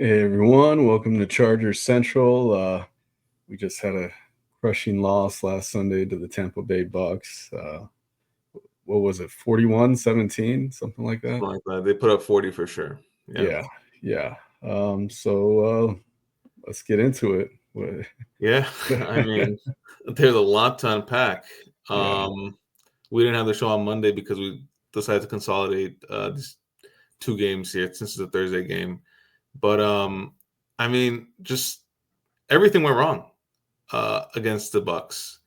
Hey everyone, welcome to Chargers Central. We just had a crushing loss last Sunday to the Tampa Bay Bucs. What was it, 41-17, something like that? Something like that. They put up 40 for sure. Yeah. Yeah, yeah. So let's get into it. Yeah. I mean, there's a lot to unpack. Yeah, We didn't have the show on Monday because we decided to consolidate these two games here since it's a Thursday game. But I mean, just everything went wrong against the Bucs.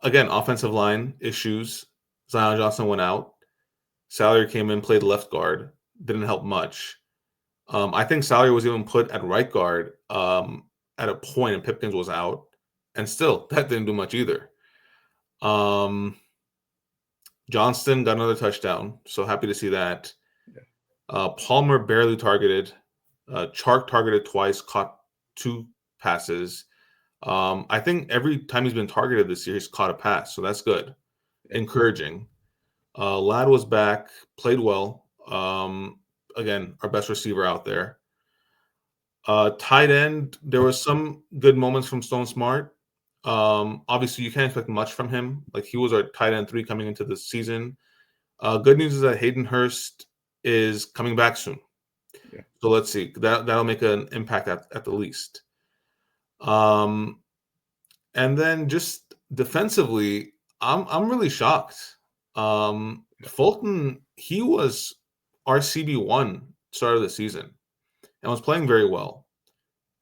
Again, offensive line issues. Zion Johnson went out. Salary came in, played left guard. Didn't help much. I think Salary was even put at right guard at a point, and Pipkins was out, and still that didn't do much either. Um, Johnston got another touchdown, so happy to see that. Palmer barely targeted. Chark targeted twice, caught two passes. I think every time he's been targeted this year, he's caught a pass, so that's good, encouraging. Ladd was back, played well. Again, our best receiver out there. Tight end, there was some good moments from Stone Smart. Obviously, you can't expect much from him. Like, he was our tight end 3 coming into the season. Good news is that Hayden Hurst is coming back soon. yeah, So let's see. That'll make an impact at the least. And then just defensively, I'm really shocked. Fulton, he was our CB1 start of the season and was playing very well.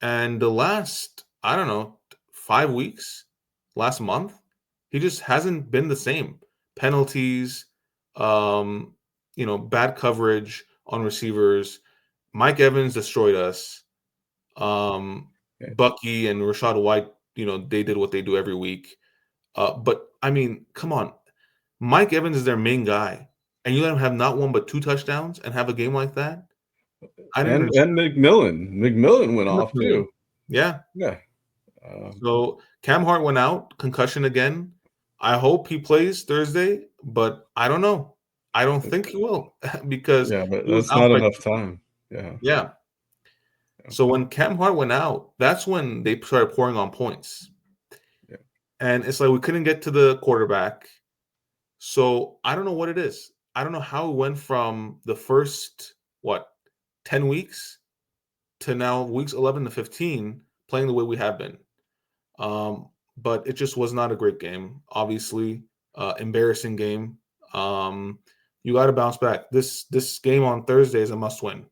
And the last, I don't know, 5 weeks, last month, he just hasn't been the same. Penalties, bad coverage on receivers. Mike Evans destroyed us. yeah. Bucky and Rashad White, they did what they do every week. But I mean, come on. Mike Evans is their main guy, and you let him have not one but 2 touchdowns and have a game like that? I didn't And understand. McMillan went off too. Yeah. Yeah, So Cam Hart went out, concussion again. I hope he plays Thursday, but I don't know. I don't think he will because yeah, but he was that's out not by enough time. Yeah, yeah. yeah, So when Cam Hart went out, that's when they started pouring on points. yeah. And it's like we couldn't get to the quarterback. So I don't know what it is. I don't know how it went from the first 10 weeks to now weeks 11 to 15 playing the way we have been. But it just was not a great game. Obviously, embarrassing game. You got to bounce back. This game on Thursday is a must win.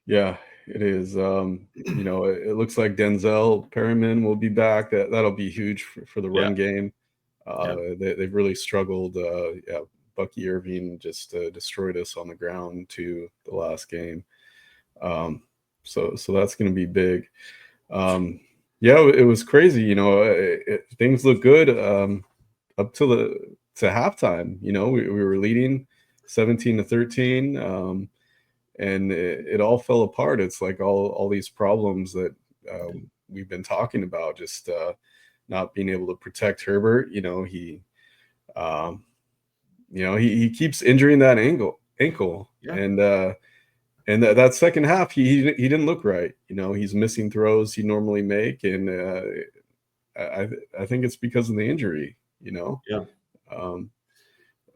Yeah, it is. It looks like Denzel Perryman will be back. That'll be huge for the Yeah, run game. yeah, They've really struggled. Yeah, Bucky Irving just destroyed us on the ground to the last game. So that's going to be big. Yeah, it was crazy. Things look good up to halftime. We were leading 17-13. And it all fell apart. It's like all these problems that we've been talking about, just not being able to protect Herbert. Um, he keeps injuring that ankle, yeah, and that second half he didn't look right. He's missing throws he normally make, and I think it's because of the injury. yeah, Um,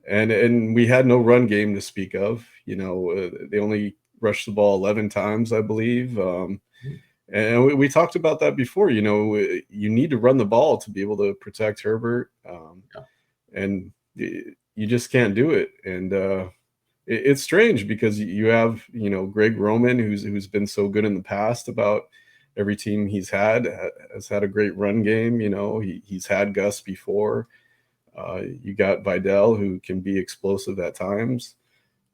and we had no run game to speak of. They only rushed the ball 11 times, I believe. Mhm. And we talked about that before. You need to run the ball to be able to protect Herbert, yeah, and you just can't do it. And it's strange because you have Greg Roman, who's been so good in the past about every team he's had has had a great run game. He's had Gus before. You got Vidal, who can be explosive at times.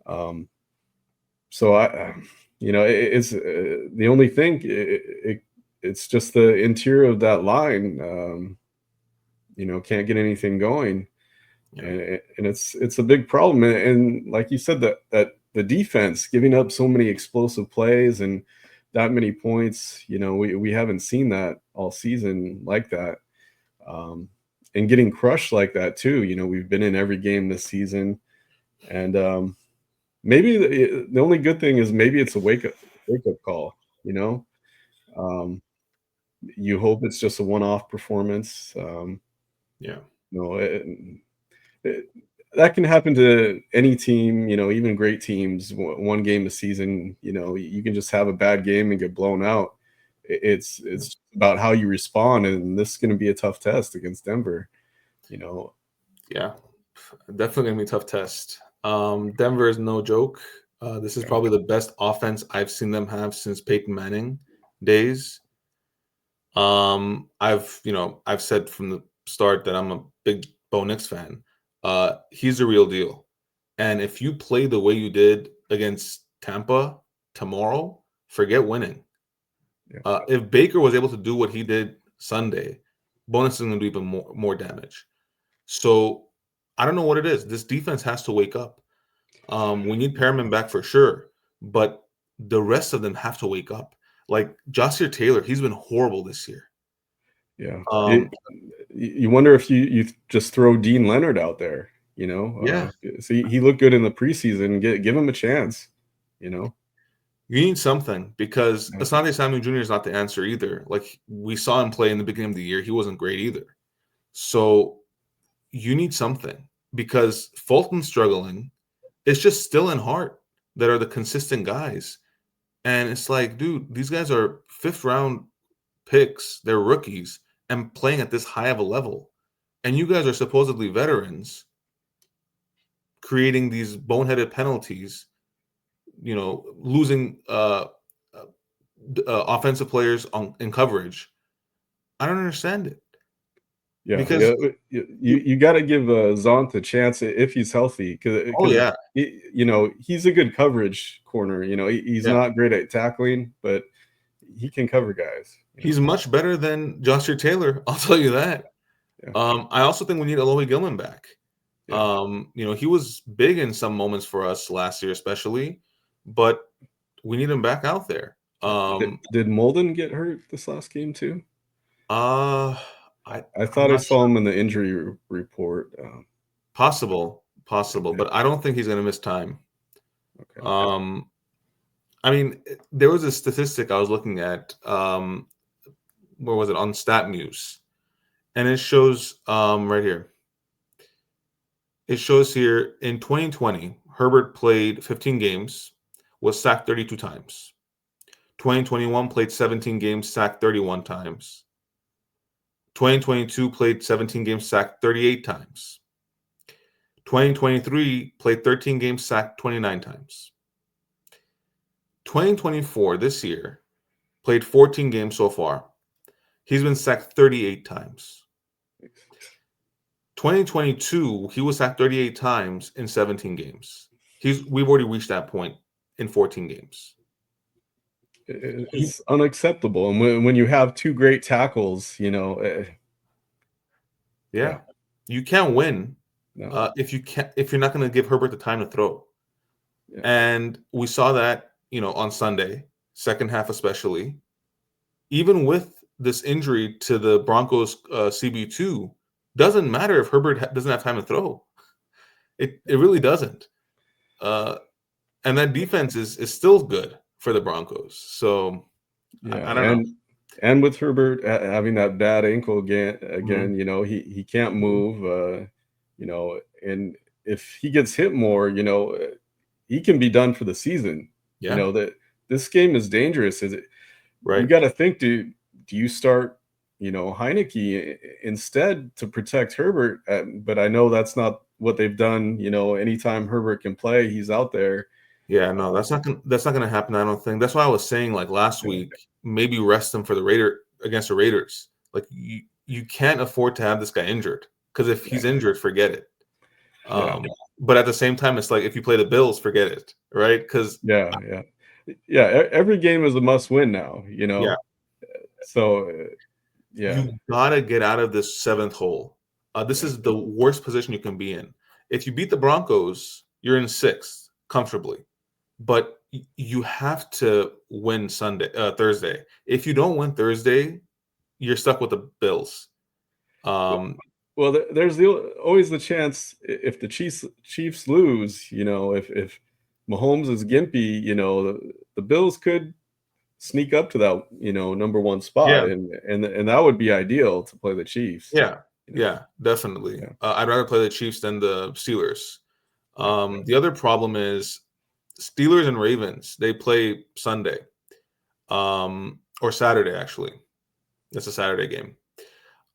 So it's the only thing. It's just the interior of that line. Can't get anything going, yeah, and it's a big problem. And like you said, that the defense giving up so many explosive plays and that many points. We haven't seen that all season like that. And getting crushed like that too. We've been in every game this season, and maybe the only good thing is maybe it's a wake-up call, Um, you hope it's just a one-off performance. Yeah. You know, it, that can happen to any team, even great teams, one game a season, you can just have a bad game and get blown out. It's about how you respond, and this is going to be a tough test against Denver, you know. Yeah, definitely gonna be a tough test. Denver is no joke. This is Yeah. probably the best offense I've seen them have since Peyton Manning days. I've said from the start that I'm a big Bo Nix fan. He's the real deal. And if you play the way you did against Tampa tomorrow, forget winning. Yeah. If Baker was able to do what he did Sunday, Bo Nix is going to do even more damage. So I don't know what it is. This defense has to wake up. We need Perriman back for sure, but the rest of them have to wake up. Like Joshua Taylor, he's been horrible this year. Yeah. Um, You wonder if you just throw Dean Leonard out there, yeah, so he looked good in the preseason. Give him a chance, you know. you need something because Yeah. Asante Samuel Jr. is not the answer either. Like we saw him play in the beginning of the year, he wasn't great either. So you need something because Fulton's struggling. It's just Still and Hart that are the consistent guys. And it's like, dude, these guys are fifth round picks. They're rookies and playing at this high of a level. And you guys are supposedly veterans creating these boneheaded penalties, losing offensive players in coverage. I don't understand it. Yeah, Because you got to give Zont a chance if he's healthy, oh because yeah, he's a good coverage corner. He's yeah, not great at tackling, but he can cover guys. he's much better than Joshua Taylor. I'll tell you that. Yeah, I also think we need Alohi Gilman back. yeah. He was big in some moments for us last year, especially, but we need him back out there. Did Molden get hurt this last game too? Uh, I I'm thought I not saw sure. him in the injury report. Possible, Yeah, but I don't think he's going to miss time. okay. Um, I mean, there was a statistic I was looking at. Where was it on Stat News? And it shows right here. It shows here in 2020, Herbert played 15 games, was sacked 32 times. 2021 played 17 games, sacked 31 times. 2022 played 17 games, sacked 38 times. 2023 played 13 games, sacked 29 times. 2024, this year, played 14 games so far. He's been sacked 38 times. 2022, he was sacked 38 times in 17 games. We've already reached that point in 14 games. It's unacceptable, and when you have two great tackles, Yeah, yeah, you can't win no, if you're not going to give Herbert the time to throw. yeah. And we saw that on Sunday, second half especially. Even with this injury to the Broncos CB2, doesn't matter if Herbert doesn't have time to throw. It really doesn't. And that defense is still good for the Broncos. So Yeah, I don't know. and with Herbert having that bad ankle again, Mhm. he can't move, and if he gets hit more, he can be done for the season. Yeah, That this game is dangerous. Is it? You right. got to think, do you start, Heineke instead to protect Herbert? But I know that's not what they've done. Anytime Herbert can play, he's out there. Yeah, no, that's not gonna happen. I don't think. That's why I was saying like last Yeah, week, maybe rest him for against the Raiders. Like you can't afford to have this guy injured because if yeah, he's injured, forget it. yeah. But at the same time, it's like if you play the Bills, forget it, right? Because Yeah, yeah, yeah. Every game is a must win now. yeah, So yeah, you gotta get out of this seventh hole. This is the worst position you can be in. If you beat the Broncos, you're in sixth comfortably. But you have to win Thursday. If you don't win Thursday, you're stuck with the Bills. Um, well, there's always the chance if the Chiefs lose. If Mahomes is gimpy, the Bills could sneak up to that, number one spot, Yeah, and that would be ideal to play the Chiefs. yeah, yeah, definitely. Yeah, I'd rather play the Chiefs than the Steelers. yeah, The other problem is Steelers and Ravens. They play Sunday, or Saturday actually. It's a Saturday game.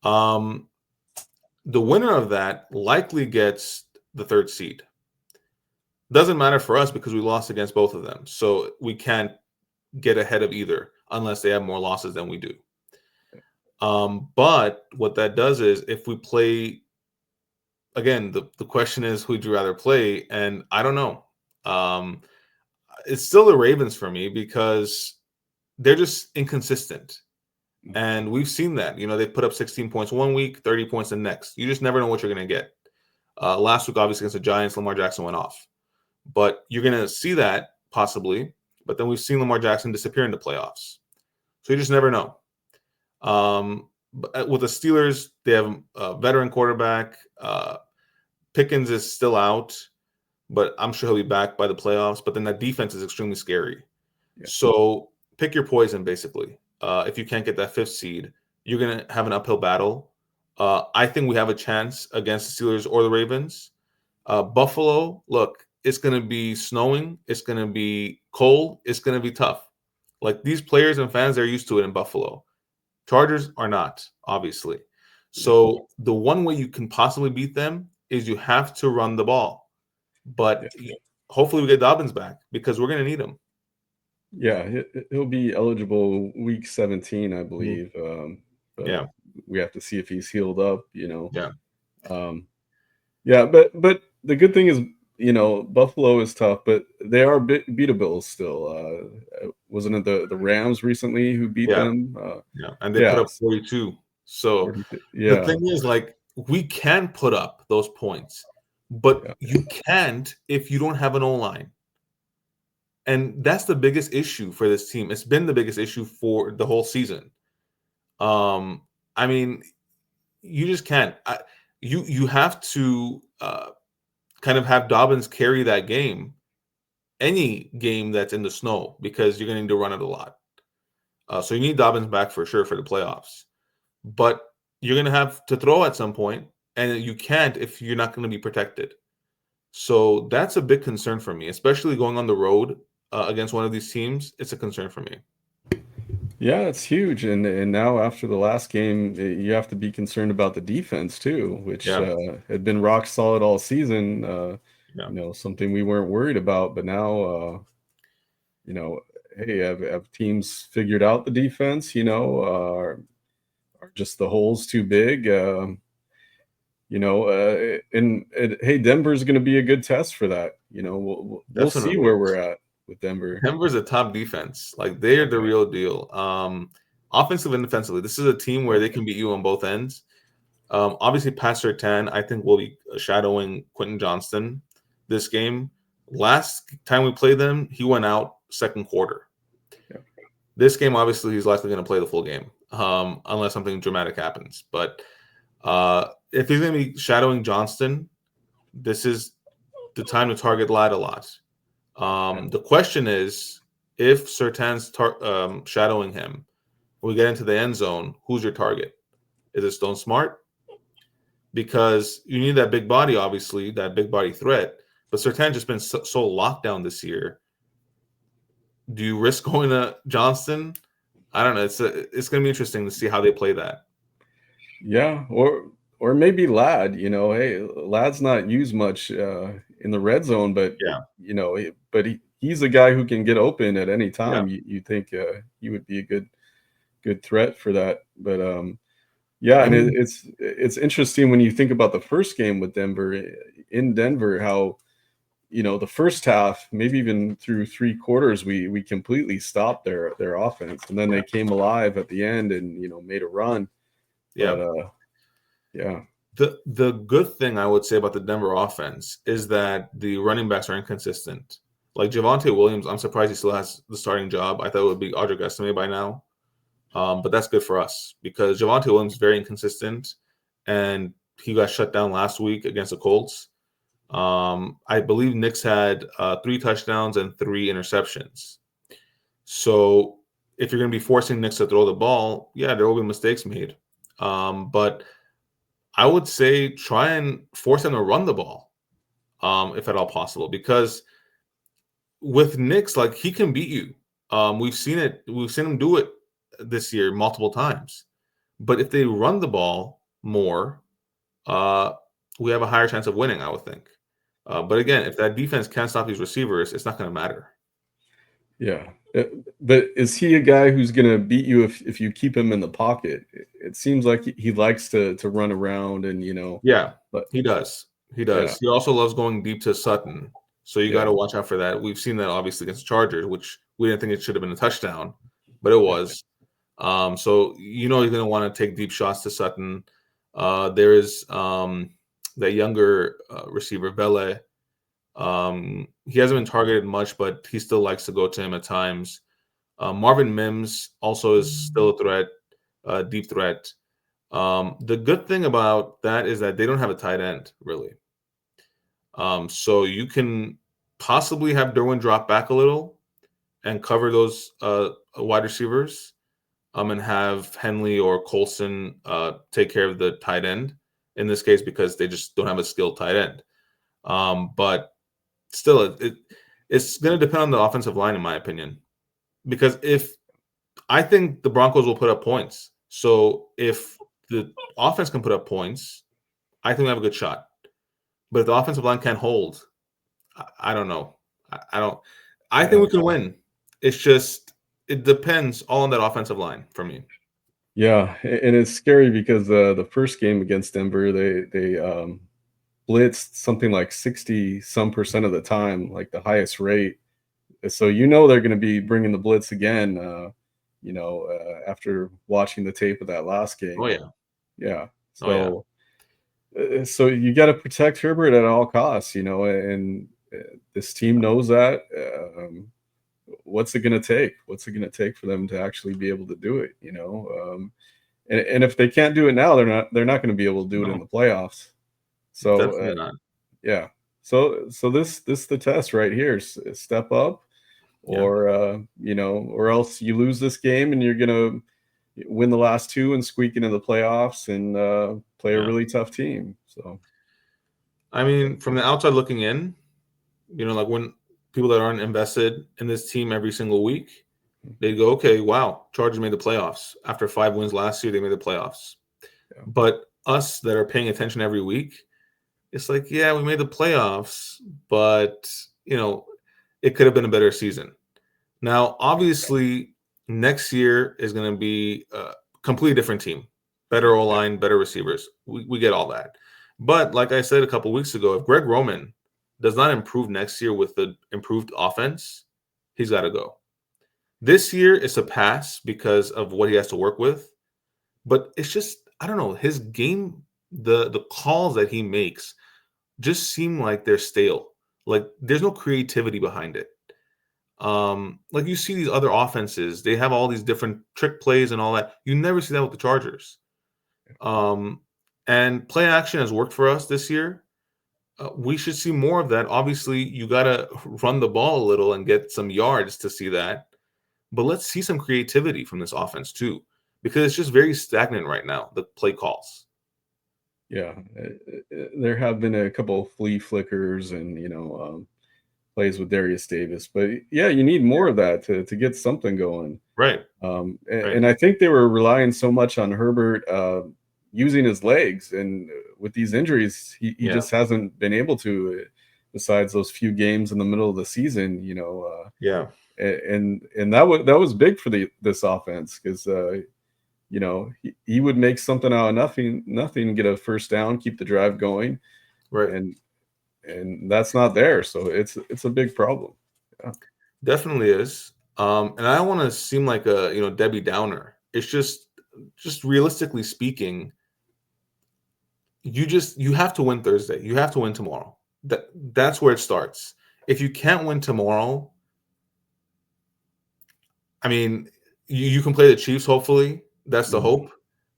Um, the winner of that likely gets the third seed. Doesn't matter for us because we lost against both of them, so we can't get ahead of either unless they have more losses than we do. But what that does is if we play again, the question is who'd you rather play? And I don't know. Um, it's still the Ravens for me because they're just inconsistent. And we've seen that. They put up 16 points one week, 30 points the next. You just never know what you're going to get. Last week, obviously, against the Giants, Lamar Jackson went off. But you're going to see that possibly. But then we've seen Lamar Jackson disappear in the playoffs. So you just never know. But with the Steelers, they have a veteran quarterback. Pickens is still out, but I'm sure he'll be back by the playoffs. But then that defense is extremely scary. yeah, So pick your poison, basically. If you can't get that fifth seed, you're going to have an uphill battle. I think we have a chance against the Steelers or the Ravens. Buffalo, look, it's going to be snowing. It's going to be cold. It's going to be tough. Like these players and fans, they're used to it in Buffalo. Chargers are not, obviously. So the one way you can possibly beat them is you have to run the ball. But hopefully we get Dobbins back because we're going to need him. Yeah, he'll be eligible week 17, I believe. But Yeah. we have to see if he's healed up. Yeah. Yeah, but the good thing is, Buffalo is tough, but they are beatables still. Wasn't it the Rams recently who beat Yeah. them? Yeah. And they put up 42. So 42. the Yeah, thing is, like, we can put up those points, but you can't if you don't have an O-line. And that's the biggest issue for this team. It's been the biggest issue for the whole season. I mean, you just can't. You have to kind of have Dobbins carry that game, any game that's in the snow, because you're going to need to run it a lot. So you need Dobbins back for sure for the playoffs. But you're going to have to throw at some point, and you can't if you're not going to be protected. So that's a big concern for me, especially going on the road against one of these teams. It's a concern for me. yeah, it's huge, and now after the last game, you have to be concerned about the defense too, which had been rock solid all season. Something we weren't worried about, but now, hey, have teams figured out the defense? Are just the holes too big? And hey, Denver's going to be a good test for that. We'll see where we're at with Denver. Denver's a top defense. Like they're the real deal. Offensive and defensively, this is a team where they can beat you on both ends. Obviously, Pat Surtain, I think, will be shadowing Quentin Johnston this game. Last time we played them, he went out second quarter. Yeah. This game, obviously, he's likely going to play the full game, unless something dramatic happens. But if he's going to be shadowing Johnston, this is the time to target Ladd a lot. The question is, if Surtain's shadowing him, we get into the end zone, who's your target? Is it Stone Smart? Because you need that big body, obviously, that big body threat. But Surtain just been so locked down this year. Do you risk going to Johnston? I don't know. It's going to be interesting to see how they play that. Yeah, or maybe Ladd. Hey, Ladd's not used much in the red zone, but he's a guy who can get open at any time. Yeah. You think he would be a good threat for that, but it's interesting when you think about the first game with Denver in Denver, how the first half, maybe even through three quarters, we completely stopped their offense, and then they came alive at the end and made a run. But, yeah. The good thing I would say about the Denver offense is that the running backs are inconsistent. Like Javonte Williams, I'm surprised he still has the starting job. I thought it would be Audric Estime by now. But that's good for us because Javonte Williams is very inconsistent, and he got shut down last week against the Colts. I believe Knicks had 3 touchdowns and 3 interceptions. So if you're going to be forcing Knicks to throw the ball, yeah, there will be mistakes made. But I would say try and force them to run the ball, if at all possible, because with Knicks, like, he can beat you. We've seen it. We've seen him do it this year multiple times. But if they run the ball more, uh, we have a higher chance of winning, I would think. But again, if that defense can't stop these receivers, it's not going to matter. Yeah. But is he a guy who's going to beat you if you keep him in the pocket? It seems like he likes to run around and, Yeah, but he does. He yeah, does. He also loves going deep to Sutton. So you got yeah, to watch out for that. We've seen that obviously against the Chargers, which we didn't think it should have been a touchdown, but it yeah. was. So he's going to want to take deep shots to Sutton. There is that younger receiver, Vele. He hasn't been targeted much, but he still likes to go to him at times. Marvin Mims also is still a threat, deep threat. The good thing about that is that they don't have a tight end, really. So you can possibly have Derwin drop back a little and cover those wide receivers, and have Henley or Colson take care of the tight end in this case, because they just don't have a skilled tight end. But still, it's going to depend on the offensive line, in my opinion, because if I think the Broncos will put up points. So if the offense can put up points, I think we have a good shot. But if the offensive line can't hold, I don't know. I don't. I think we can win. It's just it depends all on that offensive line for me. Yeah, and it's scary because the first game against Denver, they blitzed something like 60% of the time, like the highest rate. So they're going to be bringing the blitz again. After watching the tape of that last game. Oh yeah. Yeah. Oh yeah. So you got to protect Herbert at all costs, and this team knows that. What's it going to take? What's it going to take for them to actually be able to do it? And if they can't do it now, they're not going to be able to do it in the playoffs. So Definitely not. yeah. So this the test right here. Step up, or or else you lose this game and you're gonna win the last 2 and squeak into the playoffs and play a really tough team. So, I mean, from the outside looking in, like when people that aren't invested in this team every single week, they'd go, okay, wow, Chargers made the playoffs. After 5 wins last year, they made the playoffs. Yeah. But us that are paying attention every week, it's like, yeah, we made the playoffs, but, it could have been a better season. Now, obviously, next year is going to be a completely different team. Better O-line, better receivers. We get all that. But like I said a couple weeks ago, if Greg Roman does not improve next year with the improved offense, he's got to go. This year it's a pass because of what he has to work with. But it's just, I don't know, his game, the calls that he makes just seem like they're stale. Like there's no creativity behind it. Like you see these other offenses, they have all these different trick plays and all that. You never see that with the Chargers. And play action has worked for us this year. We should see more of that. Obviously, you got to run the ball a little and get some yards to see that. But let's see some creativity from this offense too, because it's just very stagnant right now, the play calls. Yeah, there have been a couple of flea flickers and plays with Darius Davis, but yeah, you need more of that to get something going. Right. And I think they were relying so much on Herbert using his legs, and with these injuries, he just hasn't been able to, besides those few games in the middle of the season. And that was big for this offense, because he would make something out of nothing, get a first down, keep the drive going, right, and that's not there. So it's a big problem. Yeah. Definitely is. And I don't want to seem like a Debbie Downer. It's just realistically speaking, you have to win Thursday. You have to win tomorrow. That's where it starts. If you can't win tomorrow, I mean, you can play the Chiefs, hopefully. That's the hope.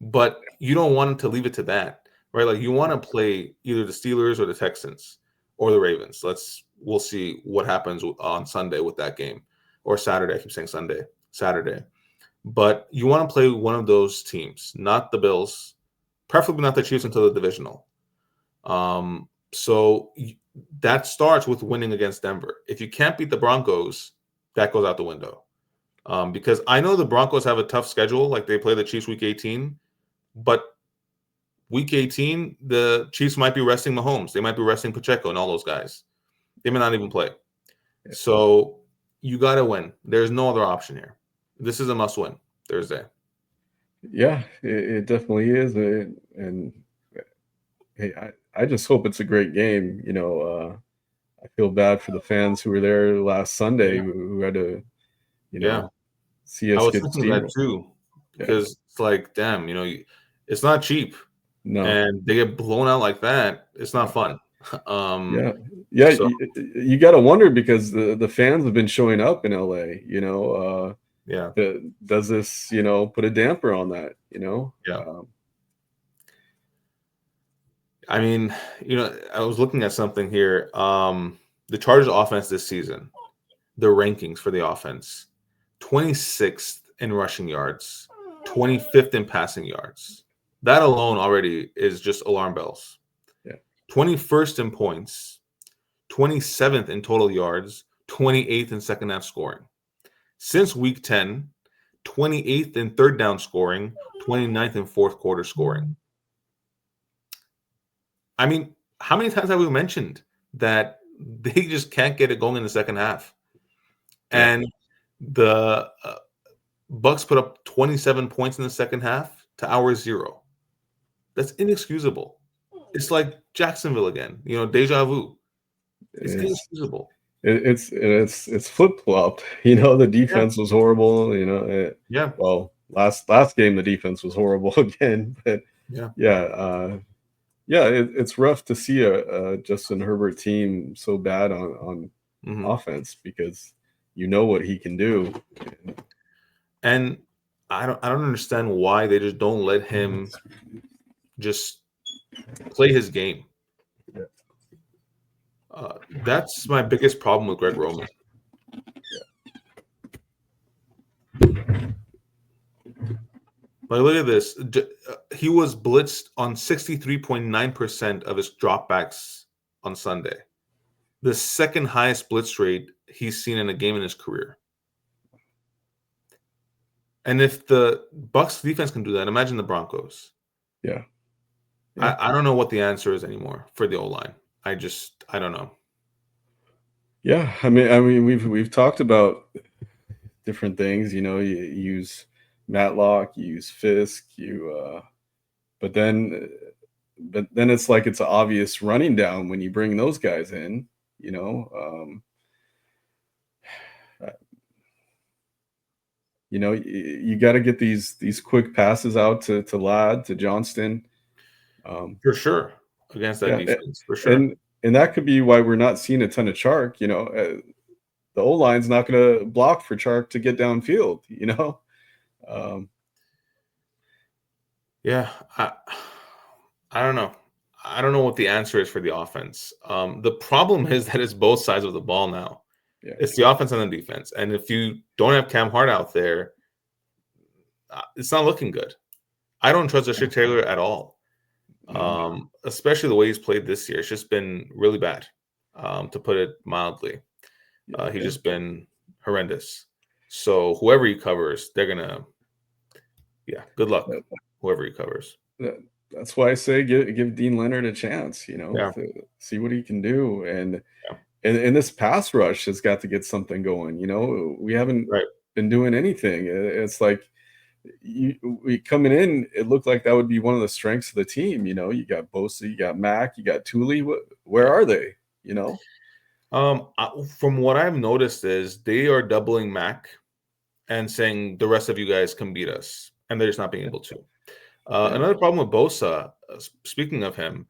But you don't want to leave it to that, right? Like you want to play either the Steelers or the Texans or the Ravens. We'll see what happens on Sunday with that game, or Saturday. I keep saying Sunday, Saturday. But you want to play one of those teams, not the Bills, preferably not the Chiefs until the divisional. So that starts with winning against Denver. If you can't beat the Broncos, that goes out the window. Because I know the Broncos have a tough schedule, like they play the Chiefs week 18, but week 18, the Chiefs might be resting Mahomes. They might be resting Pacheco and all those guys. They may not even play. Yeah. So you got to win. There's no other option here. This is a must-win Thursday. Yeah, it definitely is. And hey, I just hope it's a great game. I feel bad for the fans who were there last Sunday who had to, see us get thinking that too, because it's like, damn, it's not cheap. No, and they get blown out like that. It's not fun. So. You got to wonder, because the fans have been showing up in LA. Does this put a damper on that? I mean, I was looking at something here. The Chargers offense this season, the rankings for the offense: 26th in rushing yards, 25th in passing yards. That alone already is just alarm bells. 21st in points, 27th in total yards, 28th in second half scoring. Since week 10, 28th in third down scoring, 29th in fourth quarter scoring. I mean, how many times have we mentioned that they just can't get it going in the second half? And the Bucs put up 27 points in the second half to our 0. That's inexcusable. It's like Jacksonville again, deja vu. It's inexcusable. It's flip-flopped. The defense was horrible. Well, last game the defense was horrible again. But it's rough to see a Justin Herbert team so bad on offense, because what he can do. And I don't understand why they just don't let him just play his game. That's my biggest problem with Greg Roman. But look at this. He was blitzed on 63.9% of his dropbacks on Sunday. The second highest blitz rate he's seen in a game in his career. And if the Bucs defense can do that, imagine the Broncos. Yeah. I don't know what the answer is anymore for the O-line. I don't know. Yeah, I mean, we've talked about different things. You use Matlock, you use Fisk, but then it's like it's an obvious running down when you bring those guys in. You got to get these quick passes out to Ladd, to Johnston. For sure, against that defense, for sure. And that could be why we're not seeing a ton of Chark. The O-line's not going to block for Chark to get downfield. I don't know. I don't know what the answer is for the offense. The problem is that it's both sides of the ball now. Yeah. It's the offense and the defense. And if you don't have Cam Hart out there, it's not looking good. I don't trust Ashik Taylor at all. Especially the way he's played this year. It's just been really bad, to put it mildly. He's just been horrendous. So whoever he covers, they're gonna, good luck. Whoever he covers. That's why I say give Dean Leonard a chance. To see what he can do, and this pass rush has got to get something going. We haven't been doing anything. It's like, we coming in, it looked like that would be one of the strengths of the team. You got Bosa, you got Mack, you got Thule. Where are they? From what I've noticed is they are doubling Mack and saying the rest of you guys can beat us, and they're just not being able to. Another problem with Bosa, speaking of him,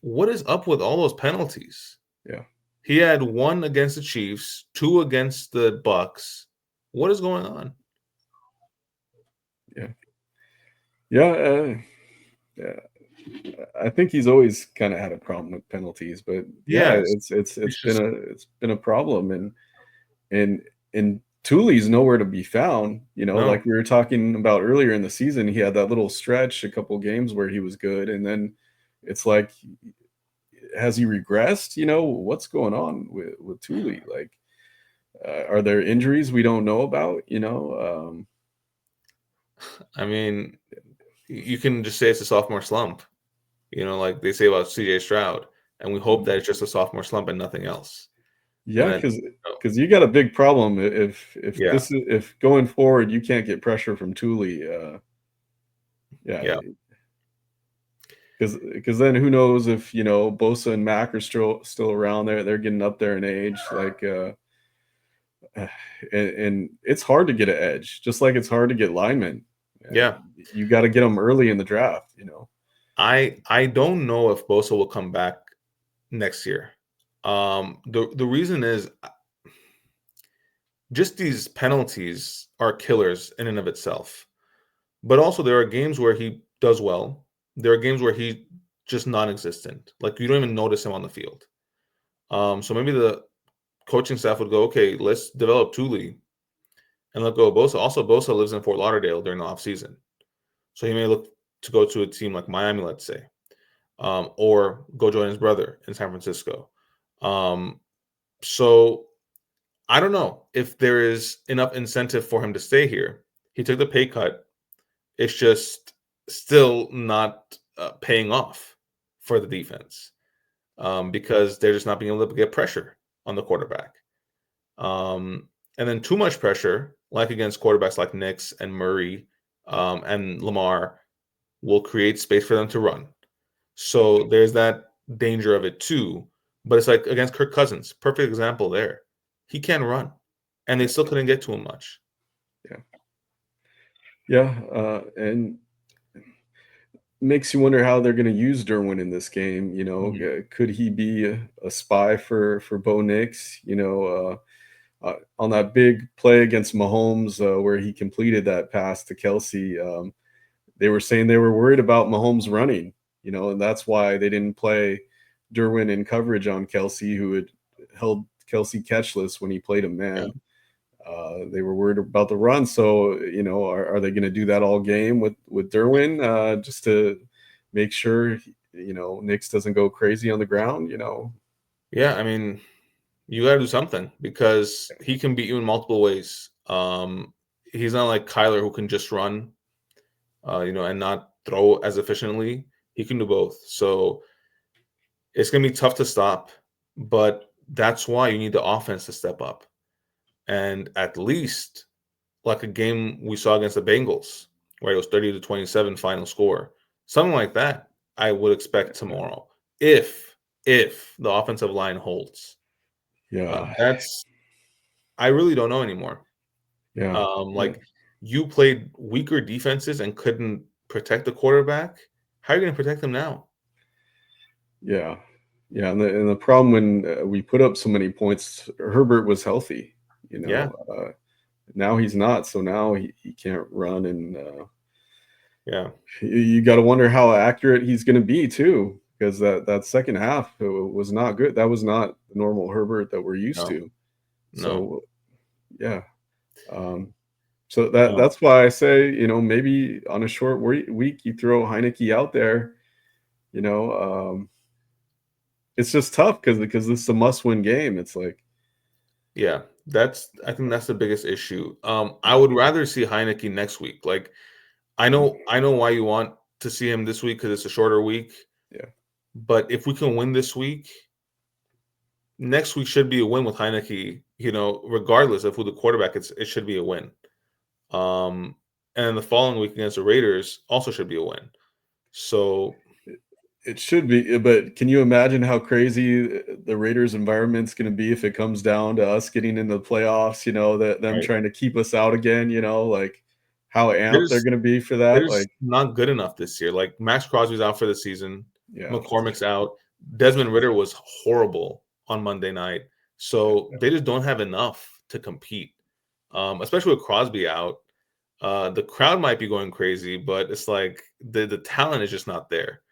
what is up with all those penalties? Yeah, he had 1 against the Chiefs, 2 against the Bucs. What is going on? I think he's always kind of had a problem with penalties, but yeah, Yes, it's it's just been a problem, and and Thule's nowhere to be found. no. Like we were talking about earlier in the season, he had that little stretch, a couple games where he was good, and then it's like, has he regressed? What's going on with Thule? Like, are there injuries we don't know about? I mean, you can just say it's a sophomore slump, like they say about CJ Stroud, and we hope that it's just a sophomore slump and nothing else. And Yeah, then, because you got a big problem yeah, if going forward you can't get pressure from Thule. Yeah, yeah, because then who knows if Bosa and Mac are still around there. They're getting up there in age, like and it's hard to get an edge, just like it's hard to get linemen. yeah. You got to get them early in the draft. I don't know if Bosa will come back next year. The reason is just these penalties are killers in and of itself. But also there are games where he does well. There are games where he just non-existent. Like you don't even notice him on the field. So maybe the coaching staff would go, okay, let's develop Thule and let go of Bosa. Also, Bosa lives in Fort Lauderdale during the offseason. So he may look to go to a team like Miami, let's say, or go join his brother in San Francisco. Um, so I don't know if there is enough incentive for him to stay here. He took the pay cut. It's just still not paying off for the defense because they're just not being able to get pressure on the quarterback. And then too much pressure, like against quarterbacks like Nix and Murray and Lamar, will create space for them to run. So there's that danger of it too. But it's like against Kirk Cousins, perfect example there. He can run, and they Yeah, still couldn't get to him much. yeah, yeah, and makes you wonder how they're going to use Derwin in this game. Mhm. Could he be a spy for Bo Nix? On that big play against Mahomes, where he completed that pass to Kelsey, they were saying they were worried about Mahomes running. And that's why they didn't play Derwin in coverage on Kelsey, who had held Kelsey catchless when he played a Yeah. man. They were worried about the run. So, are they going to do that all game with Derwin, just to make sure, Nix doesn't go crazy on the ground? Yeah, I mean, you got to do something because he can beat you in multiple ways. He's not like Kyler who can just run, and not throw as efficiently. He can do both. So it's going to be tough to stop, but that's why you need the offense to step up. And at least like a game we saw against the Bengals, where it was 30-27 final score, something like that, I would expect tomorrow if the offensive line holds. Yeah. That's I really don't know anymore. Yeah. Yeah. Like you played weaker defenses and couldn't protect the quarterback. How are you going to protect him now? Yeah. Yeah. And the problem when we put up so many points, Herbert was healthy, Yeah, now he's not. So now he can't run. And yeah, you got to wonder how accurate he's going to be, too, because that second half was not good. That was not the normal Herbert that we're used no, to. no, So, yeah. Um, so no. that's why I say, maybe on a short week, you throw Heineke out there, you know. It's just tough because this is a must-win game. It's like, Yeah, I think that's the biggest issue. I would rather see Heineke next week. Like I know why you want to see him this week because it's a shorter week. yeah, But if we can win this week, next week should be a win with Heineke. Regardless of who the quarterback is, it should be a win. Um, and the following week against the Raiders also should be a win. So it should be. But can you imagine how crazy the Raiders' environment's going to be if it comes down to us getting into the playoffs? That them right, trying to keep us out again. Like how amped they're there's going to be for that. there's Like, not good enough this year. Like Max Crosby's out for the season. yeah, McCormick's out. Desmond Ritter was horrible on Monday night. So they just don't have enough to compete, especially with Crosby out. The crowd might be going crazy, but it's like the talent is just not there.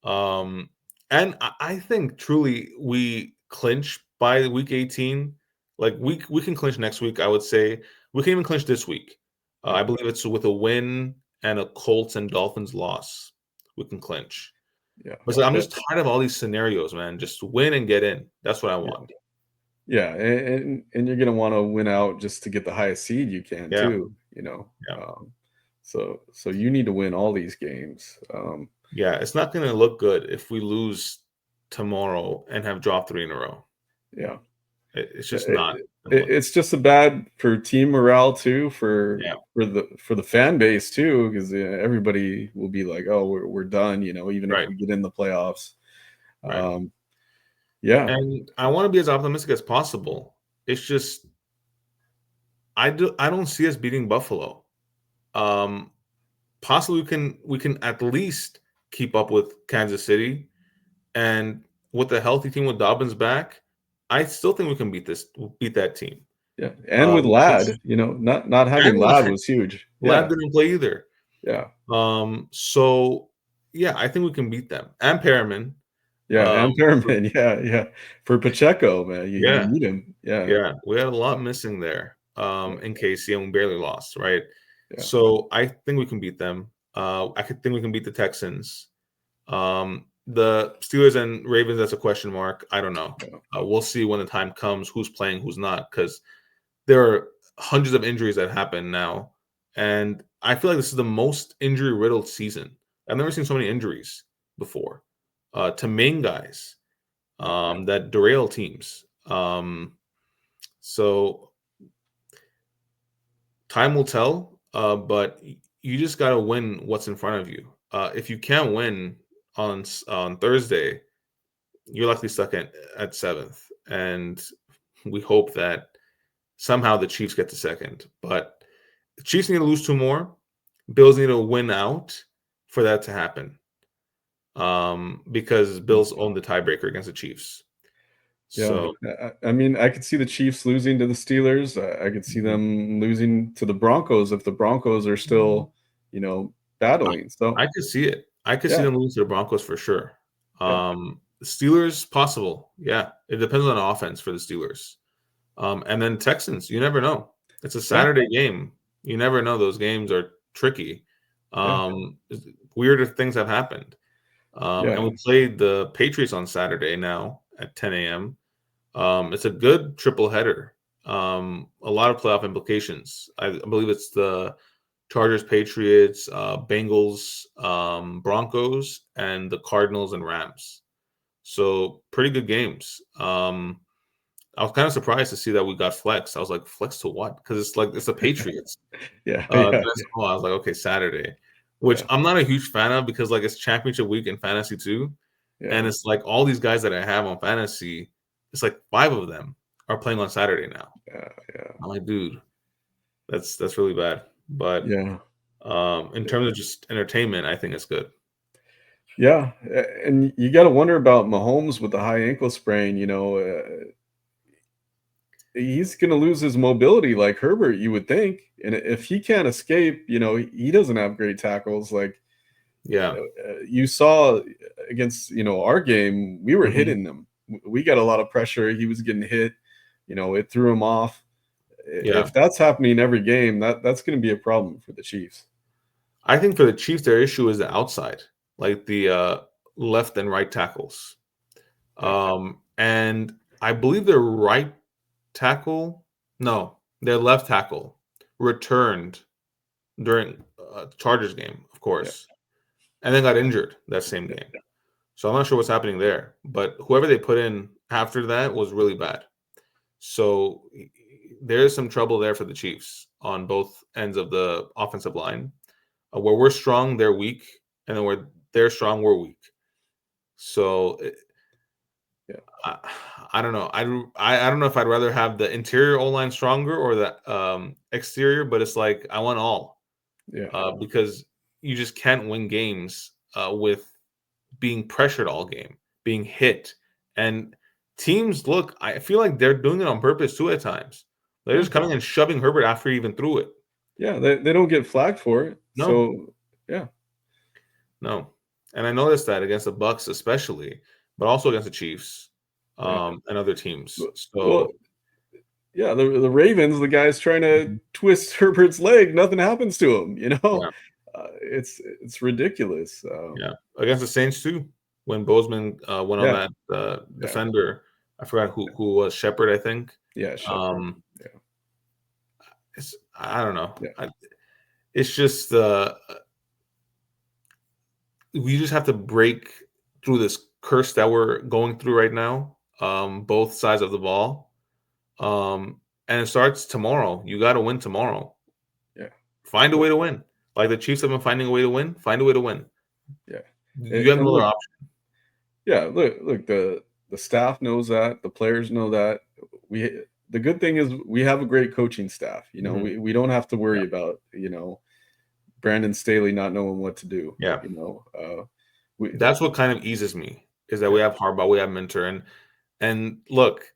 Um, and I think truly we clinch by week 18. Like we can clinch next week. I would say we can even clinch this week. Yeah, I believe it's with a win and a Colts and Dolphins loss. We can clinch. yeah, But so I'm yeah, just tired of all these scenarios, man. Just win and get in. That's what I yeah. want. Yeah, and you're gonna want to win out just to get the highest seed you can Yeah, too. You know, yeah, so you need to win all these games. yeah. It's not going to look good if we lose tomorrow and have dropped 3 in a row. Yeah, It's Yeah, just not going to look. it's just a bad for team morale too, Yeah, for the fan base too, because everybody will be like, oh, we're done. You know, even if right, we get in the playoffs. right. Um, yeah, And I want to be as optimistic as possible. It's just I don't see us beating Buffalo. Um, Possibly we can at least keep up with Kansas City, and with a healthy team with Dobbins back, I still think we can beat that team. yeah, and with Just Lad, you know, not having and Lad was huge. Lad Yeah, didn't play either. yeah, So yeah, I think we can beat them. And Perriman. yeah, Um, and Perriman, yeah, yeah. For Pacheco, man, you yeah, need him. Yeah, yeah, we had a lot missing there. yeah, In KC, and we barely lost, right? yeah, So I think we can beat them. I could think we can beat the Texans. The Steelers and Ravens, that's a question mark. I don't know. yeah, We'll see when the time comes who's playing, who's not, because there are hundreds of injuries that happen now. And I feel like this is the most injury riddled season. I've never seen so many injuries before to main guys that derail teams. So time will tell, but you just got to win what's in front of you. If you can't win on Thursday, you're likely stuck at seventh, and we hope that somehow the Chiefs get to second. But the Chiefs need to lose 2 more. Bills need to win out for that to happen, because Bills own the tiebreaker against the Chiefs. yeah. So I mean, I could see the Chiefs losing to the Steelers. I could see mhm. them losing to the Broncos if the Broncos are still, you know, I, battling. So I could see it. I could see yeah, them lose to the Broncos for sure. yeah, The Steelers possible. Yeah, it depends on offense for the Steelers. And then Texans, you never know. It's a yeah, Saturday game. You never know. Those games are tricky. yeah, Um, Weirder things have happened. yeah, And we played the Patriots on Saturday now at 10 a.m. It's a good triple header. A lot of playoff implications. I believe it's the Chargers, Patriots, Bengals, Broncos, and the Cardinals and Rams. So pretty good games. I was kind of surprised to see that we got flex. I was like, flex to what? Because it's the Patriots. yeah, Then yeah, I was like, okay, Saturday, which yeah, I'm not a huge fan of because like it's championship week in fantasy too, yeah, and it's like all these guys that I have on fantasy, it's like 5 of them are playing on Saturday now. yeah, yeah, I'm like, dude, that's really bad. But yeah. in terms of just entertainment, I think it's good. Yeah, and you got to wonder about Mahomes with the high ankle sprain. You know, he's going to lose his mobility like Herbert, you would think. And if he can't escape, you know, he doesn't have great tackles. Like Yeah. you saw against, you know, our game, we were Hmm. hitting them. We got a lot of pressure. He was getting hit. You know, it threw him off. Yeah. If that's happening every game, that's going to be a problem for the Chiefs. I think for the Chiefs, their issue is the outside, like the left and right tackles. Yeah, And I believe their right tackle, no, their left tackle returned during Chargers game, of yeah, course, and then got injured that same yeah, game. So I'm not sure what's happening there. But whoever they put in after that was really bad. So there's some trouble there for the Chiefs on both ends of the offensive line. Where we're strong, they're weak, and then where they're strong, we're weak. So yeah, I, I don't know. I don't know if I'd rather have the interior O line stronger or the exterior, but it's like I want all yeah. because you just can't win games with being pressured all game, being hit, and teams look. I feel like they're doing it on purpose too at times. They're Yeah. just coming and shoving Herbert after he even threw it. Yeah, they don't get flagged for it. No, So, yeah. no. And I noticed that against the Bucs especially, but also against the Chiefs Yeah. and other teams. Well, So yeah, the Ravens, the guy's trying to twist Herbert's leg, nothing happens to him. yeah, It's ridiculous. yeah. Against the Saints too, when Bozeman went on Yeah, that yeah, defender. I forgot who was Shepard, I think. yeah, Shepard. Um, Yeah, I don't know. yeah, It's just we just have to break through this curse that we're going through right now. Both sides of the ball. And it starts tomorrow. You got to win tomorrow. yeah, Find a look, way to win. Like the Chiefs have been finding a way to win. Find a way to win. yeah, You have and no other look, option. yeah, look. The staff knows that. The players know that. We the good thing is we have a great coaching staff. Mhm. We don't have to Yeah. worry about Brandon Staley not knowing what to do. Yeah. We That's what kind of eases me is that yeah, we have Harbaugh, we have Minter, and look,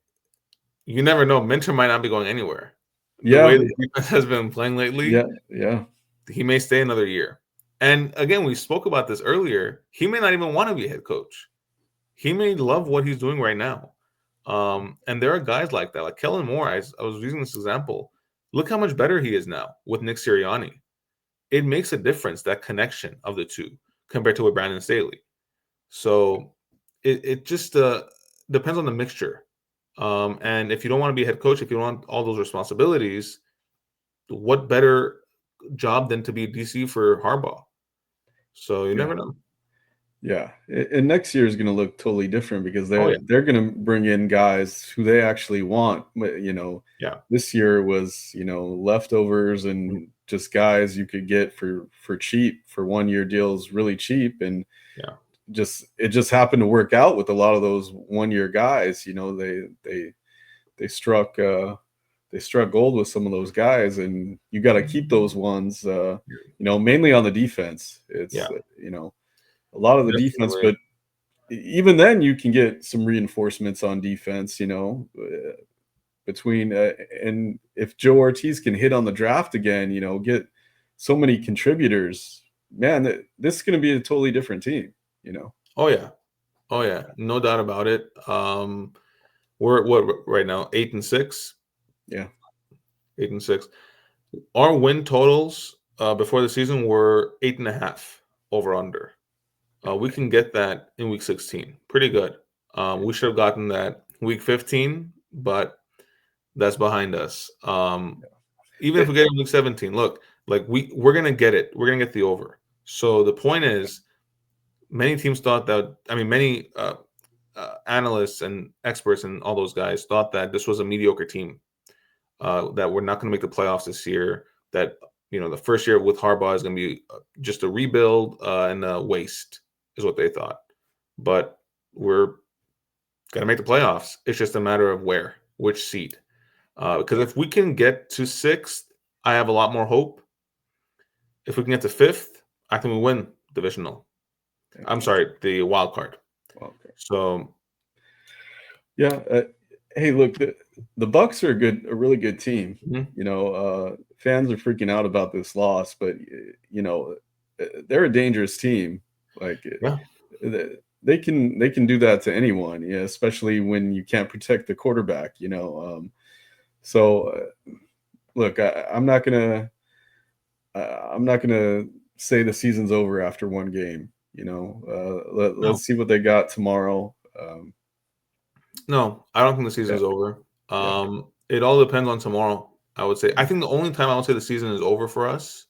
you never know. Minter might not be going anywhere. The yeah, way the defense has been playing lately, yeah, yeah, he may stay another year. And again, we spoke about this earlier. He may not even want to be a head coach. He may love what he's doing right now. And there are guys like that, like Kellen Moore. I was using this example. Look how much better he is now with Nick Sirianni. It makes a difference, that connection of the two compared to with Brandon Staley. So it just depends on the mixture. And if you don't want to be a head coach, if you don't want all those responsibilities, what better job than to be DC for Harbaugh? So you yeah. never know. Yeah, and next year is going to look totally different because Oh yeah, they're going to bring in guys who they actually want. yeah. This year was leftovers and just guys you could get for cheap, for 1 year deals, really cheap, and Yeah. it just happened to work out with a lot of those 1 year guys. They struck gold with some of those guys, and you got to keep those ones. Mainly on the defense. It's Yeah, a lot of the defense, definitely. but even then you can get some reinforcements on defense, between and if Joe Ortiz can hit on the draft again, get so many contributors, man, this is going to be a totally different team. Oh yeah, oh yeah, no doubt about it. We're at what right now? 8-6. Yeah. 8-6. Our win totals before the season were 8.5 over under. We can get that in week 16. Pretty good. We should have gotten that week 15, but that's behind us. Even if we get in week 17, look, like we're gonna get it. We're gonna get the over. So the point is, many teams thought that. I mean, many analysts and experts and all those guys thought that this was a mediocre team. That we're not going to make the playoffs this year. That the first year with Harbaugh is going to be just a rebuild and a waste, is what they thought. But we're going to make the playoffs. It's just a matter of which seat. Because if we can get to 6th, I have a lot more hope. If we can get to 5th, I think we win divisional. I'm sorry, the wild card. Okay. So Yeah. Hey, look, the Bucs are a really good team. Fans are freaking out about this loss, but they're a dangerous team. Like yeah, they can do that to anyone, yeah, especially when you can't protect the quarterback. So look, I'm not gonna say the season's over after one game. no, Let's see what they got tomorrow. no, I don't think the Yeah, season's over. yeah, It all depends on tomorrow. I would say. I think the only time I would say the season is over for us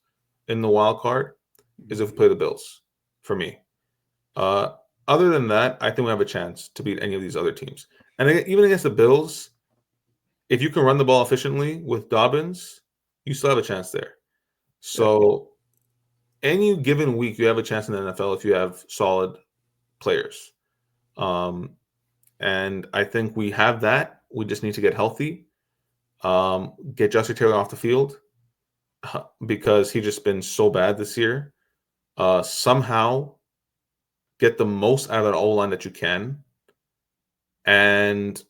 in the wild card is if we play the Bills. For me, uh, other than that, I think we have a chance to beat any of these other teams. And even against the Bills, if you can run the ball efficiently with Dobbins, you still have a chance there. yeah, So any given week, you have a chance in the NFL if you have solid players. Um, and I think we have that. We just need to get healthy, get Justin Taylor off the field because he's just been so bad this year. Somehow get the most out of that O line that you can, and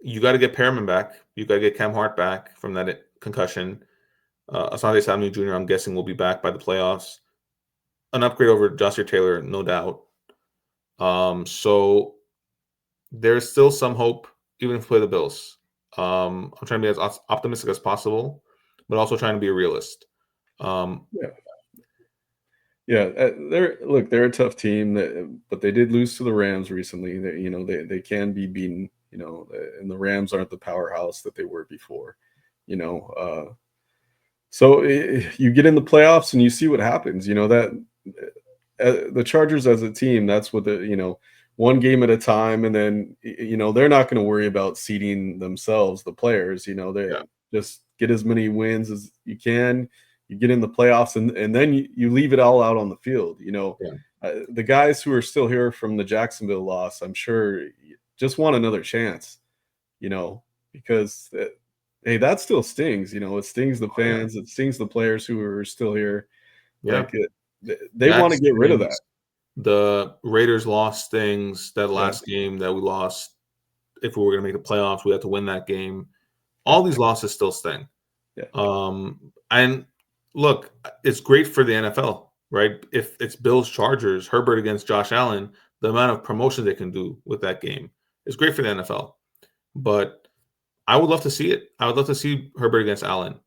you got to get Perriman back. You got to get Cam Hart back from that concussion. Asante Samuel Jr., I'm guessing, will be back by the playoffs. an upgrade over Joshua Taylor, no doubt. So there's still some hope, even if we play the Bills. I'm trying to be as optimistic as possible, but also trying to be a realist. Yeah. Yeah, they're a tough team, but they did lose to the Rams recently. They can be beaten. And the Rams aren't the powerhouse that they were before. You know, so you get in the playoffs and you see what happens. The Chargers as a team, that's what one game at a time, and then they're not going to worry about seeding themselves, the players. They Yeah. just get as many wins as you can. You get in the playoffs, and then you leave it all out on the field. The guys who are still here from the Jacksonville loss, I'm sure, just want another chance. Because hey, that still stings. It stings the fans, it stings the players who are still here. Yeah. They want to get rid of that. The Raiders lost things that last game that we lost. If we were going to make the playoffs, we had to win that game. All these losses still sting. Yeah. And look, it's great for the NFL, right? If it's Bills Chargers, Herbert against Josh Allen, the amount of promotion they can do with that game is great for the NFL. But I would love to see it. I would love to see Herbert against Allen.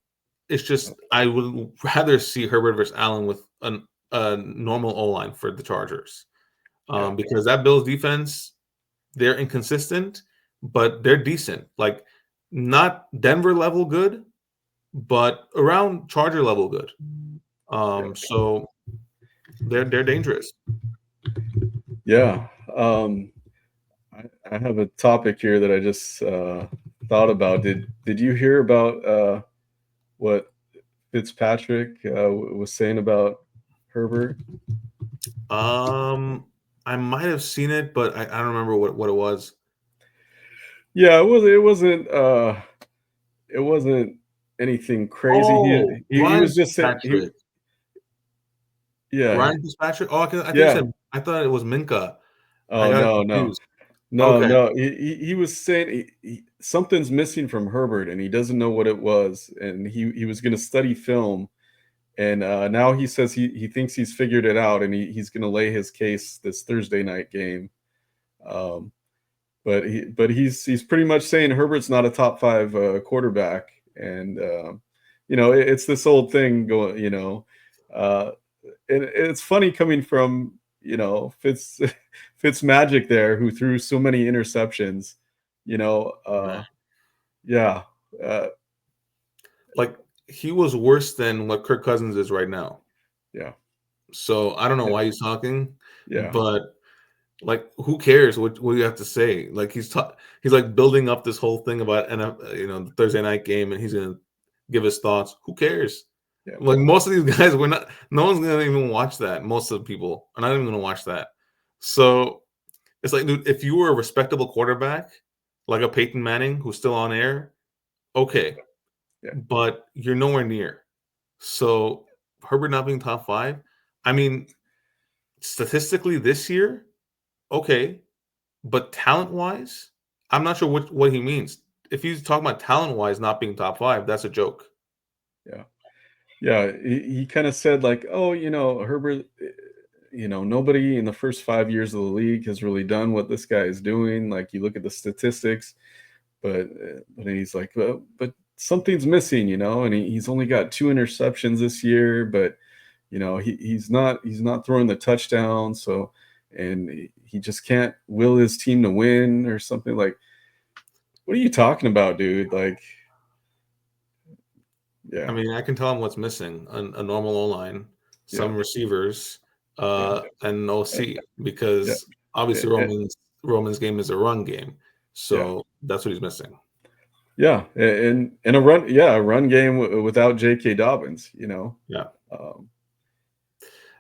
It's just I would rather see Herbert versus Allen with a normal O-line for the Chargers, because that Bills defense, they're inconsistent, but they're decent. Like not Denver level good, but around Charger level good. So they're dangerous. Yeah. I have a topic here that I just thought about. Did you hear about what Fitzpatrick was saying about Herbert? I might have seen it, but I don't remember what it was. Yeah, it wasn't anything crazy. Oh, He was just saying Ryan Fitzpatrick. Oh, I thought it was Minka. I Oh, got no. confused. No, Okay. no. He was saying something's missing from Herbert, and he doesn't know what it was. And he was going to study film, and now he says he thinks he's figured it out, and he's going to lay his case this Thursday night game. But he's pretty much saying Herbert's not a top 5 quarterback, and it's this old thing going. And it's funny coming from Fitzmagic there, who threw so many interceptions. Yeah. Like he was worse than what Kirk Cousins is right now. Yeah. So I don't know why he's talking. Yeah. But like, who cares what you have to say? Like he's like building up this whole thing about the Thursday night game, and he's gonna give his thoughts. Who cares? Yeah. Like most of these guys, no one's gonna even watch that. Most of the people are not even gonna watch that. So it's like, dude, if you were a respectable quarterback, like a Peyton Manning who's still on air, okay. Yeah. But you're nowhere near. So Herbert not being top 5, I mean, statistically this year, okay. But talent-wise, I'm not sure what he means. If he's talking about talent-wise not being top 5, that's a joke. Yeah. Yeah. He kind of said like, oh, Herbert, nobody in the first 5 years of the league has really done what this guy is doing. Like you look at the statistics, but he's like, but something's missing, and he's only got 2 interceptions this year, but he's not throwing the touchdown. So, and he just can't will his team to win or something. Like, what are you talking about, dude? Like, yeah. I mean, I can tell him what's missing: a normal O-line, some receivers, and OC, because obviously Roman's game is a run game, so that's what he's missing. Yeah, and a run game without J.K. Dobbins, Yeah.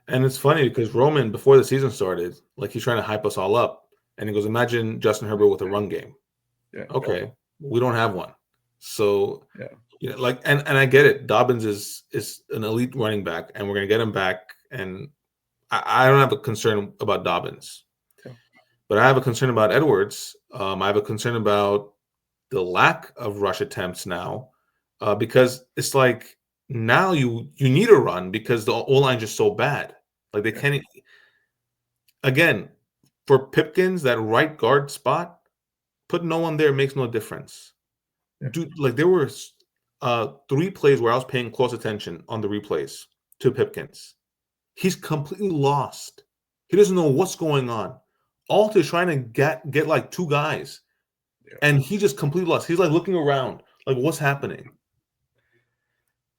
And it's funny because Roman, before the season started, like he's trying to hype us all up, and he goes, "Imagine Justin Herbert with a run game." Yeah. Okay, we don't have one, so like, and I get it. Dobbins is an elite running back, and we're gonna get him back. And I don't have a concern about Dobbins, but I have a concern about Edwards. I have a concern about the lack of rush attempts now, because it's like now you need a run because the O-line is just so bad. Like they can't. Again, for Pipkins, that right guard spot, put no one there makes no difference. Yeah. Dude, like there were 3 plays where I was paying close attention on the replays to Pipkins. He's completely lost. He doesn't know what's going on. Alt is trying to get like 2 guys, and he just completely lost. He's like looking around, like what's happening.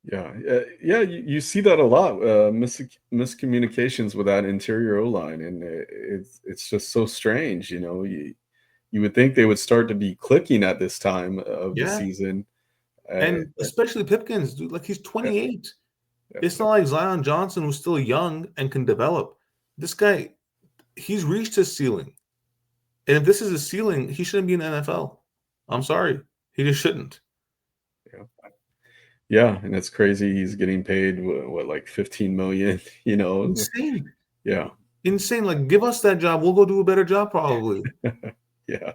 Yeah, you see that a lot. Miscommunications with that interior O line, and it's just so strange. You would think they would start to be clicking at this time of the season, and especially Pipkins, dude. Like he's 28. It's not like Zion Johnson, who's still young and can develop. This guy, he's reached his ceiling, and if this is his ceiling, he shouldn't be in the NFL. I'm sorry, he just shouldn't. Yeah, and it's crazy. He's getting paid what like $15 million. Insane. Yeah, insane. Like, give us that job, we'll go do a better job, probably. Yeah,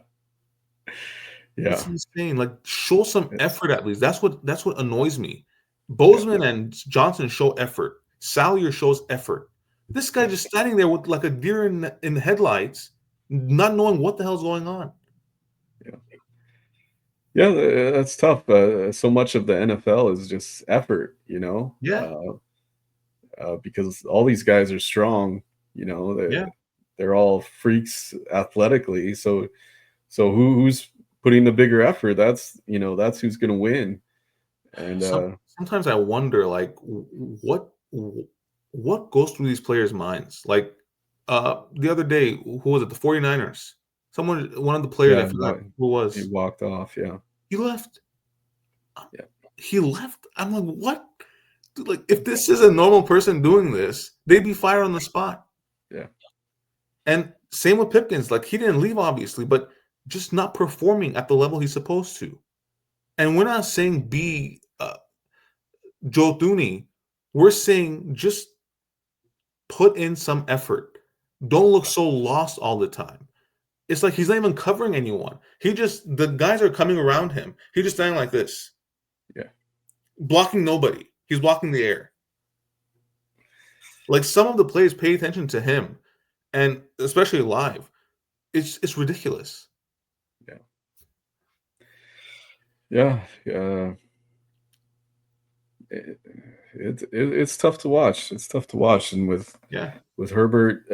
It's insane. Like, show some effort at least. That's what annoys me. Bozeman and Johnson show effort. Salyer shows effort. This guy just standing there with like a deer in the headlights, not knowing what the hell's going on. Yeah, that's tough. So much of the NFL is just effort, because all these guys are strong. They're all freaks athletically. So who's putting the bigger effort? That's who's going to win. And sometimes I wonder, like, what goes through these players' minds? Like, the other day, who was it? The 49ers. One of the players, I forgot who it was. He walked off, He left. He left. I'm like, what? Dude, like, if this is a normal person doing this, they'd be fired on the spot. Yeah. And same with Pipkins. Like, he didn't leave, obviously, but just not performing at the level he's supposed to. And we're not saying be Joe Thuney. We're saying just put in some effort. Don't look so lost all the time. It's like he's not even covering anyone. The guys are coming around him. He's just standing like this. Yeah. Blocking nobody. He's blocking the air. Like, some of the plays pay attention to him, and especially live. It's ridiculous. Yeah. It's tough to watch. It's tough to watch, and with Herbert,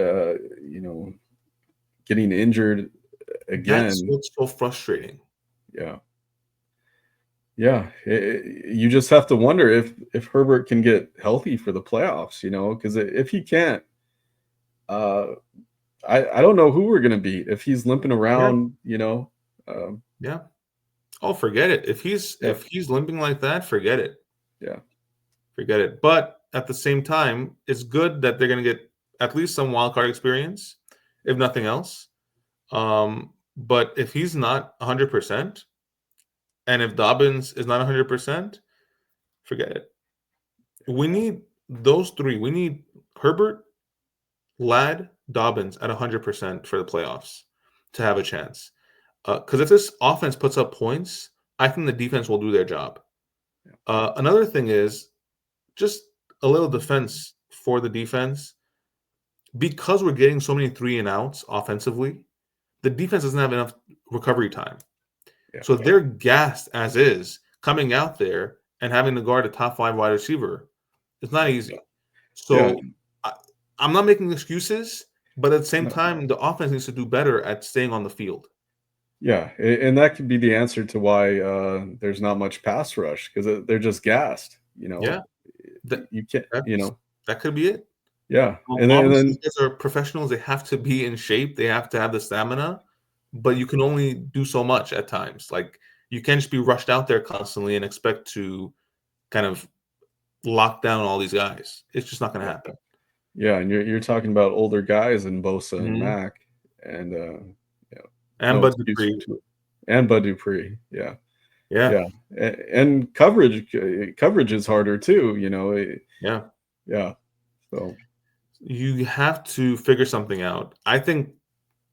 getting injured again. That's what's so frustrating. Yeah. You just have to wonder if Herbert can get healthy for the playoffs, because if he can't, I don't know who we're gonna beat if he's limping around, Oh, forget it. If he's limping like that, forget it. Yeah. Forget it. But at the same time, it's good that they're gonna get at least some wild card experience, if nothing else. But if he's not 100%, and if Dobbins is not 100%, forget it. We need those 3. We need Herbert, Ladd, Dobbins at 100% for the playoffs to have a chance. Because if this offense puts up points, I think the defense will do their job. Another thing is just a little defense for the defense. Because we're getting so many 3-and-outs offensively, the defense doesn't have enough recovery time. So they're gassed as is, coming out there and having to guard a top 5 wide receiver. It's not easy. So I'm not making excuses, but at the same time, the offense needs to do better at staying on the field. Yeah, and that could be the answer to why there's not much pass rush, because they're just gassed. You can't. That could be it. Yeah, and then these guys are professionals. They have to be in shape. They have to have the stamina, but you can only do so much at times. Like, you can't just be rushed out there constantly and expect to kind of lock down all these guys. It's just not going to happen. Yeah, and you're talking about older guys in Bosa and Mack and Bud Dupree. And Bud Dupree. Yeah. And coverage is harder too. Yeah. So you have to figure something out. I think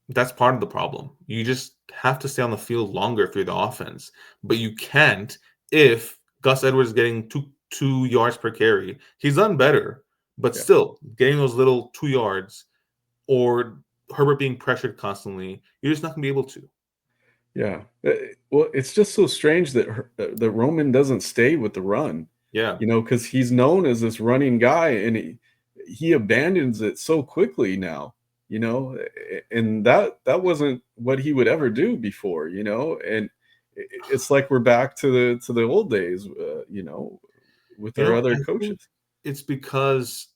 that's part of the problem. You just have to stay on the field longer if you're the offense, but you can't if Gus Edwards is getting two yards per carry. He's done better, But Yeah. still, getting those little 2 yards or Herbert being pressured constantly, you're just not going to be able to. Yeah. Well, it's just so strange that that Roman doesn't stay with the run, Yeah. because he's known as this running guy, and he abandons it so quickly now, and that wasn't what he would ever do before, and it's like we're back to the old days, with our I other think coaches. it's because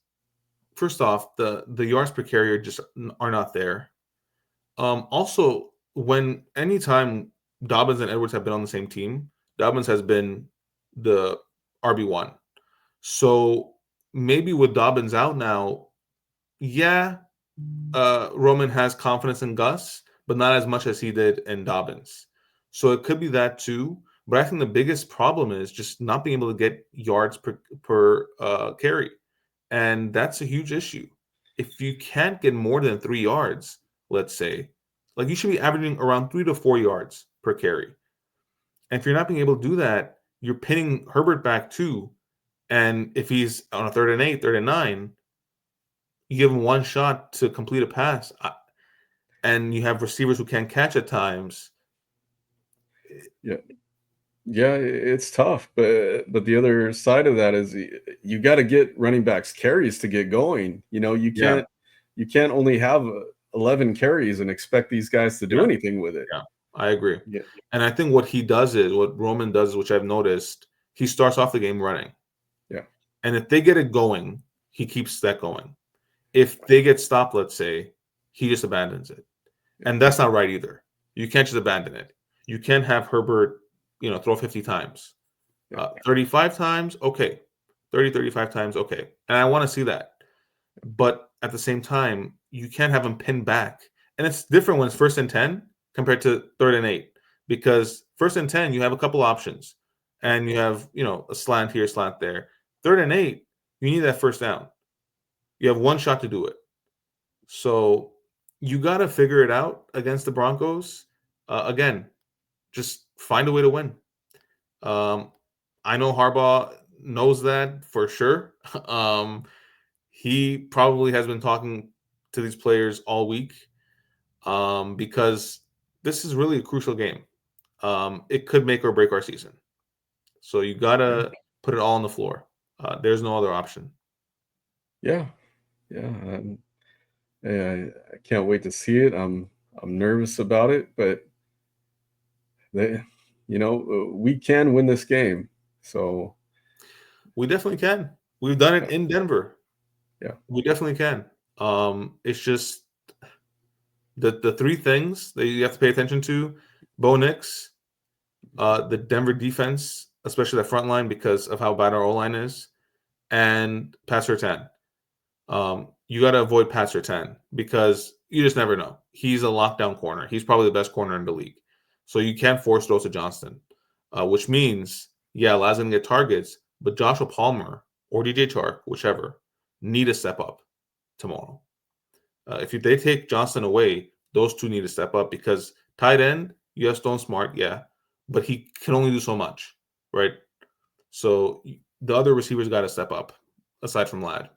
first off, the yards per carry just are not there. Also, when anytime Dobbins and Edwards have been on the same team, Dobbins has been the RB1. So maybe with Dobbins out now, yeah, Roman has confidence in Gus, but not as much as he did in Dobbins. So it could be that too. But I think the biggest problem is just not being able to get yards per carry, and that's a huge issue. If you can't get more than 3 yards, let's say, like you should be averaging around 3 to 4 yards per carry. And if you're not being able to do that, you're pinning Herbert back too. And if he's on a 3rd and 8, 3rd and 9, you give him one shot to complete a pass, and you have receivers who can't catch at times. Yeah. Yeah, it's tough, but the other side of that is you got to get running backs carries to get going. Yeah, You can't only have 11 carries and expect these guys to do yeah, anything with it. yeah. I agree. Yeah, And I think what Roman does, which I've noticed, he starts off the game running. yeah, And if they get it going, he keeps that going. If they get stopped, let's say, he just abandons it. And that's not right either. You can't just abandon it. You can't have Herbert, throw 50 times. yeah, 35 times, okay. 30, 35 times, okay. And I want to see that. But at the same time, you can't have him pinned back. And it's different when it's 1st and 10 compared to 3rd and 8. Because 1st and 10, you have a couple options. And you have, a slant here, slant there. 3rd and 8, you need that first down. You have one shot to do it. So you got to figure it out against the Broncos. Again, just find a way to win. I know Harbaugh knows that for sure. He probably has been talking to these players all week because this is really a crucial game. It could make or break our season. So you got yeah, to put it all on the floor. There's no other option. yeah, yeah. I can't wait to see it. I'm nervous about it, but they, we can win this game. So We definitely can. We've done yeah, it in Denver. yeah, We definitely can. It's just the three things that you have to pay attention to: Bo Nix, the Denver defense, especially the front line because of how bad our O line is, and Pat Surtain. You got to avoid Pat Surtain because you just never know. He's a lockdown corner. He's probably the best corner in the league. So you can't force throws to Johnston, which means, yeah, Laz's going to get targets, but Joshua Palmer or DJ Chark, whichever, need to step up tomorrow. If they take Johnston away, those two need to step up because tight end, you have Stone Smart, yeah, but he can only do so much, right? So the other receivers got to step up aside from Lad.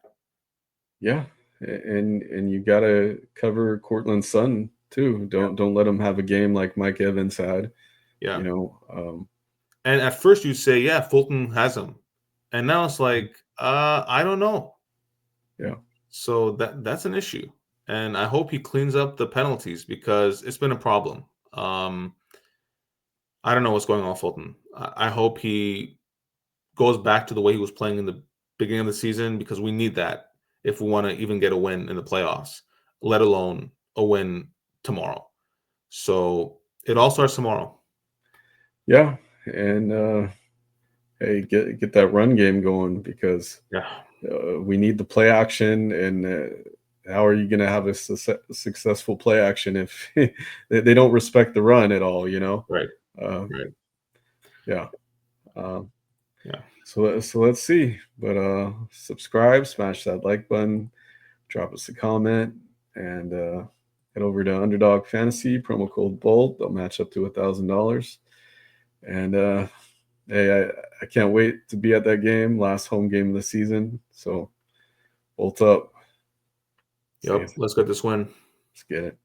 yeah. And you got to cover Cortland's son too. Don't let him have a game like Mike Evans had. Yeah. You know, um, And at first you say, yeah, Fulton has him. And now it's like, I don't know. yeah, So that's an issue. And I hope he cleans up the penalties because it's been a problem. I don't know what's going on with Fulton. I hope he goes back to the way he was playing in the beginning of the season because we need that if we want to even get a win in the playoffs, let alone a win tomorrow. So it all starts tomorrow. yeah. And hey, get that run game going because Yeah, we need the play action. And how are you going to have a successful play action if they don't respect the run at all? right, Uh, right. yeah. Um, Yeah. so let's see. But subscribe, smash that like button, drop us a comment, and head over to Underdog Fantasy, promo code BOLD. They'll match up to $1,000. And hey, I can't wait to be at that game, last home game of the season. So Bolts up. Yep. Let's get this win. Let's get it.